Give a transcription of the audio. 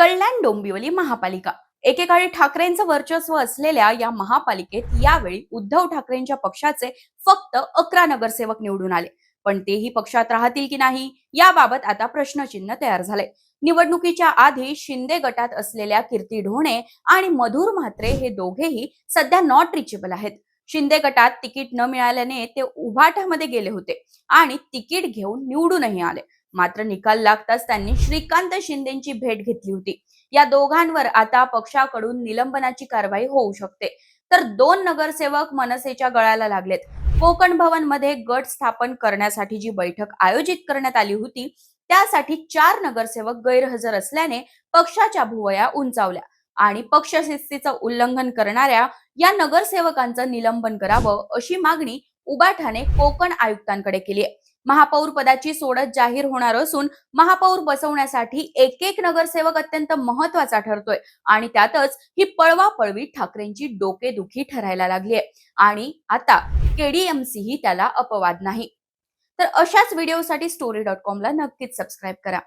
कल्याण डोंबिवली महापालिका एकेकाळी ठाकरेंचं वर्चस्व असलेल्या या महापालिकेत यावेळी उद्धव ठाकरेंच्या पक्षाचे फक्त 11 नगरसेवक निवडून आले. पण तेही पक्षात राहतील की नाही याबाबत आता प्रश्नचिन्ह तयार झाले. निवडणुकीच्या आधी शिंदे गटात असलेल्या कीर्ती ढोणे आणि मधुर म्हात्रे हे दोघेही सध्या नॉट रिचेबल आहेत. शिंदे गटात तिकीट न मिळाल्याने ते उभाटामध्ये गेले होते आणि तिकीट घेऊन निवडूनही आले. मात्र निकाल लागताच त्यांनी श्रीकांत शिंदेची भेट घेतली होती. या दोघांवर आता पक्षाकडून निलंबनाची कारवाई होऊ शकते. तर 2 नगरसेवक मनसेच्या गळाला लागलेत. कोकण भवन मध्ये गट स्थापन करण्यासाठी जी बैठक आयोजित करण्यात आली होती त्यासाठी 4 नगरसेवक गैरहजर असल्याने पक्षाच्या भुवया उंचावल्या आणि पक्षशिस्तीचं उल्लंघन करणाऱ्या या नगरसेवकांचं निलंबन करावं अशी मागणी उबाठाने कोकण आयुक्तांकडे केली आहे. महापौर पदाची सोडत जाहीर होणार असून महापौर बसवण्यासाठी एक एक नगरसेवक अत्यंत महत्वाचा ठरतोय आणि त्यातच ही पळवापळवी ठाकरेंची डोकेदुखी ठरायला लागली आहे आणि आता केडीएमसी ही त्याला अपवाद नाही. तर अशाच व्हिडिओसाठी story.com ला नक्कीच सबस्क्राईब करा.